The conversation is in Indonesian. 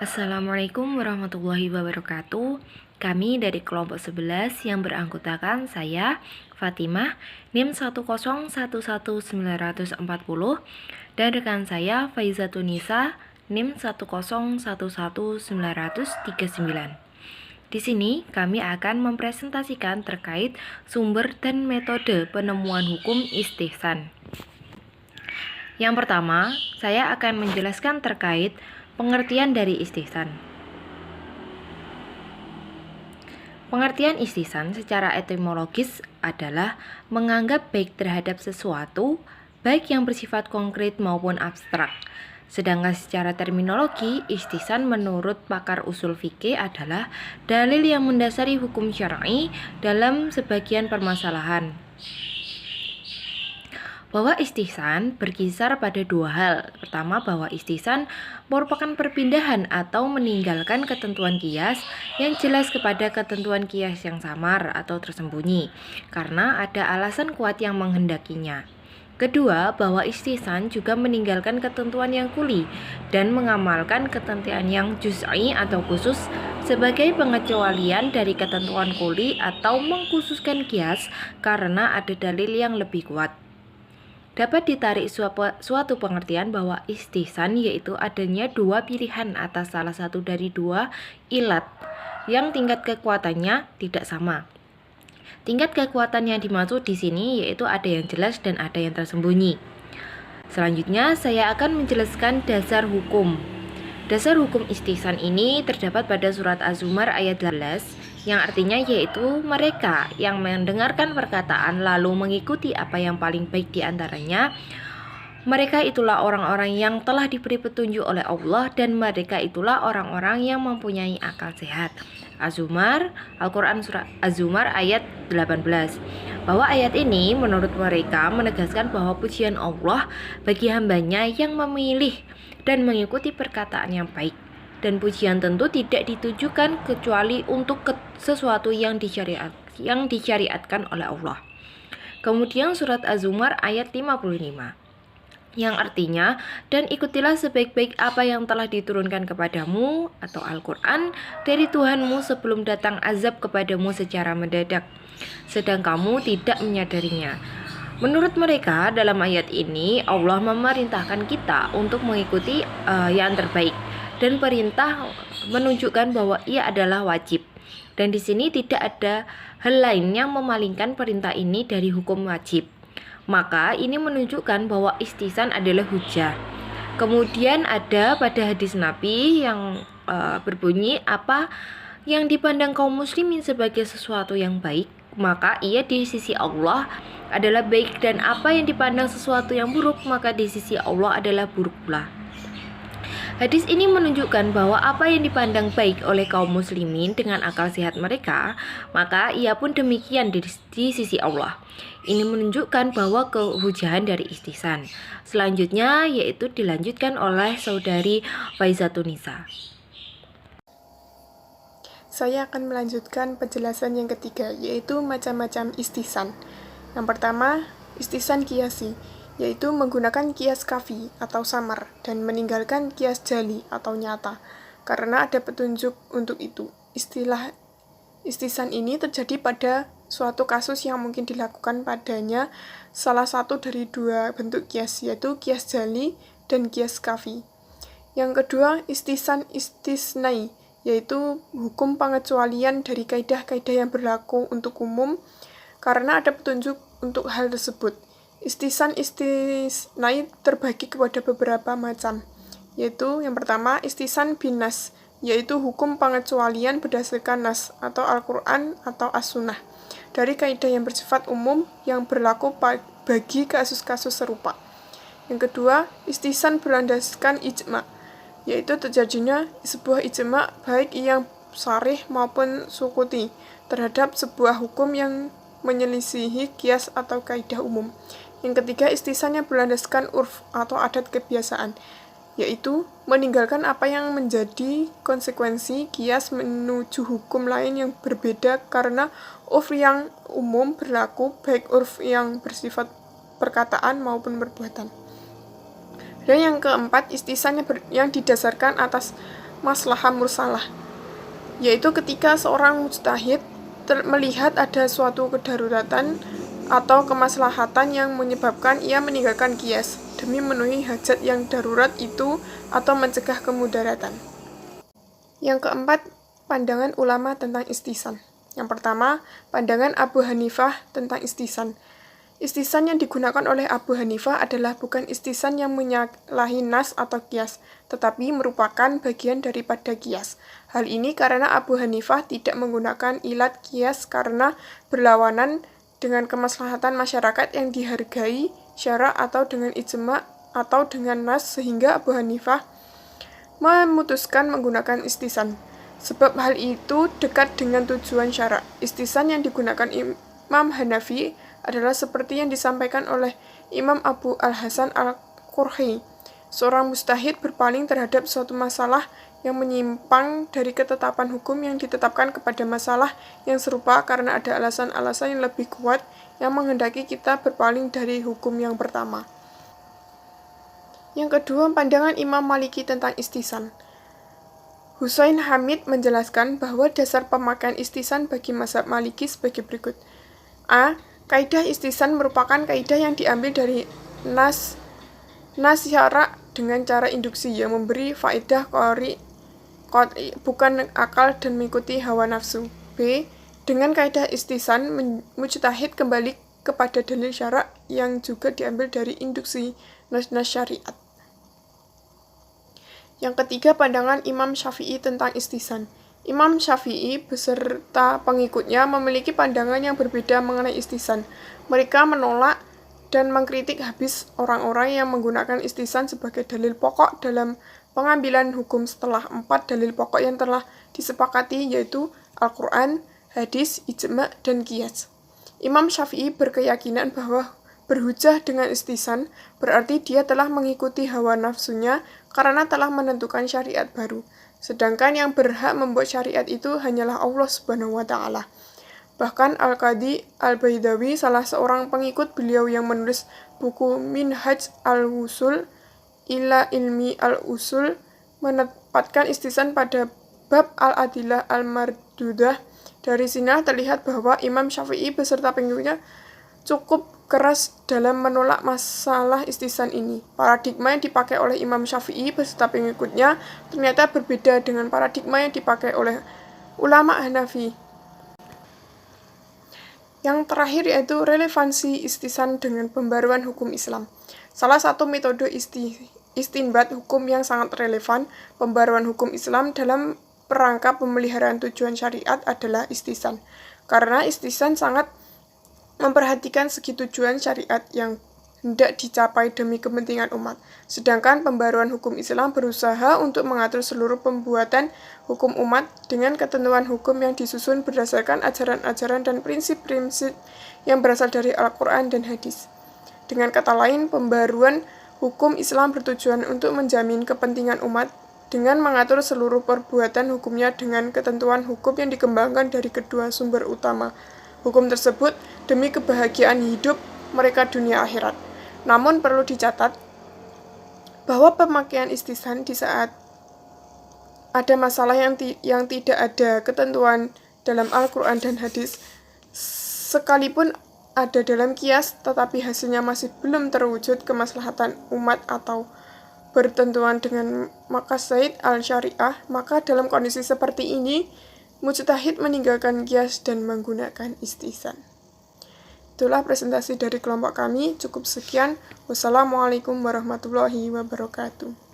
Assalamualaikum warahmatullahi wabarakatuh. Kami dari kelompok 11 yang beranggotakan saya, Fatimah, NIM 1011940, dan rekan saya, Faizatunisa, NIM 1011939. Di sini kami akan mempresentasikan terkait sumber dan metode penemuan hukum istihsan. Yang pertama, saya akan menjelaskan terkait pengertian dari istihsan. Pengertian istihsan secara etimologis adalah menganggap baik terhadap sesuatu, baik yang bersifat konkret maupun abstrak. Sedangkan secara terminologi, istihsan menurut pakar usul fikih adalah dalil yang mendasari hukum syar'i dalam sebagian permasalahan. Bahwa istihsan berkisar pada dua hal. Pertama, bahwa istihsan merupakan perpindahan atau meninggalkan ketentuan qiyas yang jelas kepada ketentuan qiyas yang samar atau tersembunyi, karena ada alasan kuat yang menghendakinya. Kedua, bahwa istihsan juga meninggalkan ketentuan yang kuli dan mengamalkan ketentuan yang juz'i atau khusus sebagai pengecualian dari ketentuan kuli atau mengkhususkan qiyas karena ada dalil yang lebih kuat. Dapat ditarik suatu pengertian bahwa istihsan yaitu adanya dua pilihan atas salah satu dari dua ilat yang tingkat kekuatannya tidak sama. Tingkat kekuatan yang dimaksud di sini yaitu ada yang jelas dan ada yang tersembunyi. Selanjutnya saya akan menjelaskan dasar hukum. Dasar hukum istihsan ini terdapat pada surat Az-Zumar ayat 12 yang artinya yaitu mereka yang mendengarkan perkataan lalu mengikuti apa yang paling baik di antaranya. Mereka itulah orang-orang yang telah diberi petunjuk oleh Allah dan mereka itulah orang-orang yang mempunyai akal sehat. Az-Zumar, Al-Quran Surah Az-Zumar ayat 18. Bahwa ayat ini menurut mereka menegaskan bahwa pujian Allah bagi hambanya yang memilih dan mengikuti perkataan yang baik. Dan pujian tentu tidak ditujukan kecuali untuk sesuatu yang disyariatkan oleh Allah. Kemudian surat Az-Zumar ayat 55 yang artinya, dan ikutilah sebaik-baik apa yang telah diturunkan kepadamu atau Al-Quran dari Tuhanmu sebelum datang azab kepadamu secara mendadak, sedang kamu tidak menyadarinya. Menurut mereka, dalam ayat ini Allah memerintahkan kita untuk mengikuti yang terbaik, dan perintah menunjukkan bahwa ia adalah wajib. Dan di sini tidak ada hal lain yang memalingkan perintah ini dari hukum wajib. Maka ini menunjukkan bahwa istihsan adalah hujah. Kemudian ada pada hadis Nabi yang berbunyi apa yang dipandang kaum muslimin sebagai sesuatu yang baik, maka ia di sisi Allah adalah baik, dan apa yang dipandang sesuatu yang buruk, maka di sisi Allah adalah buruk pula. Hadis ini menunjukkan bahwa apa yang dipandang baik oleh kaum muslimin dengan akal sehat mereka, maka ia pun demikian di sisi Allah. Ini menunjukkan bahwa kehujahan dari istihsan. Selanjutnya yaitu dilanjutkan oleh saudari Faizatunisa. Saya akan melanjutkan penjelasan yang ketiga, yaitu macam-macam istihsan. Yang pertama, istihsan qiyasi, yaitu menggunakan qiyas kafi atau samar dan meninggalkan qiyas jali atau nyata, karena ada petunjuk untuk itu. Istilah istihsan ini terjadi pada suatu kasus yang mungkin dilakukan padanya salah satu dari dua bentuk qiyas, yaitu qiyas jali dan qiyas kafi. Yang kedua, istihsan istisnai, yaitu hukum pengecualian dari kaidah-kaidah yang berlaku untuk umum karena ada petunjuk untuk hal tersebut. Istihsan istisnai terbagi kepada beberapa macam, yaitu yang pertama istihsan binas, yaitu hukum pengecualian berdasarkan nas atau Al-Quran atau As-Sunnah dari kaidah yang bersifat umum yang berlaku bagi kasus-kasus serupa. Yang kedua, istihsan berlandaskan ijma', yaitu terjadinya sebuah ijma' baik yang sharih maupun sukuti terhadap sebuah hukum yang menyelisihi qiyas atau kaidah umum. Yang ketiga, istihsannya berlandaskan urf atau adat kebiasaan, yaitu meninggalkan apa yang menjadi konsekuensi qiyas menuju hukum lain yang berbeda karena urf yang umum berlaku, baik urf yang bersifat perkataan maupun perbuatan. Dan yang keempat, istihsan yang didasarkan atas maslahah mursalah, yaitu ketika seorang mujtahid melihat ada suatu kedaruratan atau kemaslahatan yang menyebabkan ia meninggalkan kias demi memenuhi hajat yang darurat itu atau mencegah kemudaratan. Yang keempat, pandangan ulama tentang istihsan. Yang pertama, pandangan Abu Hanifah tentang istihsan. Istihsan yang digunakan oleh Abu Hanifah adalah bukan istihsan yang menyalahi nas atau kias, tetapi merupakan bagian daripada kias. Hal ini karena Abu Hanifah tidak menggunakan ilat kias karena berlawanan dengan kemaslahatan masyarakat yang dihargai syara atau dengan ijma atau dengan nas, sehingga Abu Hanifah memutuskan menggunakan istihsan. Sebab hal itu dekat dengan tujuan syara. Istihsan yang digunakan Imam Hanafi adalah seperti yang disampaikan oleh Imam Abu Al-Hasan Al-Qurhi. Seorang mujtahid berpaling terhadap suatu masalah yang menyimpang dari ketetapan hukum yang ditetapkan kepada masalah yang serupa karena ada alasan-alasan yang lebih kuat yang menghendaki kita berpaling dari hukum yang pertama. Yang kedua, pandangan Imam Maliki tentang istihsan. Husain Hamid menjelaskan bahwa dasar pemakaian istihsan bagi mazhab Maliki sebagai berikut. A. Kaidah istihsan merupakan kaidah yang diambil dari nas syara dengan cara induksi yang memberi faedah qori bukan akal dan mengikuti hawa nafsu. B. Dengan kaidah istihsan, mujtahid kembali kepada dalil syara yang juga diambil dari induksi nas syariat. Yang ketiga, pandangan Imam Syafi'i tentang istihsan. Imam Syafi'i beserta pengikutnya memiliki pandangan yang berbeda mengenai istihsan. Mereka menolak dan mengkritik habis orang-orang yang menggunakan istihsan sebagai dalil pokok dalam pengambilan hukum setelah 4 dalil pokok yang telah disepakati, yaitu Al-Quran, hadis, ijma, dan qiyas. Imam Syafi'i berkeyakinan bahwa berhujjah dengan istihsan berarti dia telah mengikuti hawa nafsunya karena telah menentukan syariat baru. Sedangkan yang berhak membuat syariat itu hanyalah Allah Subhanahu wa Ta'ala. Bahkan Al-Qadhi Al-Baidawi, salah seorang pengikut beliau yang menulis buku Minhaj Al-Wusul ila Ilmi Al-Usul, menempatkan istihsan pada bab Al-Adillah Al-Mardudah. Dari sini terlihat bahwa Imam Syafi'i beserta pengikutnya cukup keras dalam menolak masalah istihsan ini. Paradigma yang dipakai oleh Imam Syafi'i beserta pengikutnya ternyata berbeda dengan paradigma yang dipakai oleh ulama Hanafi. Yang terakhir yaitu relevansi istihsan dengan pembaruan hukum Islam. Salah satu metode istinbat hukum yang sangat relevan pembaruan hukum Islam dalam perangkap pemeliharaan tujuan syariat adalah istihsan. Karena istihsan sangat memperhatikan segi tujuan syariat yang hendak dicapai demi kepentingan umat. Sedangkan pembaruan hukum Islam berusaha untuk mengatur seluruh pembuatan hukum umat dengan ketentuan hukum yang disusun berdasarkan ajaran-ajaran dan prinsip-prinsip yang berasal dari Al-Quran dan hadis. Dengan kata lain, pembaruan hukum Islam bertujuan untuk menjamin kepentingan umat dengan mengatur seluruh perbuatan hukumnya dengan ketentuan hukum yang dikembangkan dari kedua sumber utama hukum tersebut demi kebahagiaan hidup mereka dunia akhirat. Namun perlu dicatat bahwa pemakaian istihsan di saat ada masalah yang tidak ada ketentuan dalam Al-Quran dan hadis, sekalipun ada dalam qiyas, tetapi hasilnya masih belum terwujud kemaslahatan umat atau bertentuan dengan maqasid al-syariah, maka dalam kondisi seperti ini mujtahid meninggalkan qiyas dan menggunakan istihsan. Itulah presentasi dari kelompok kami. Cukup sekian. Wassalamualaikum warahmatullahi wabarakatuh.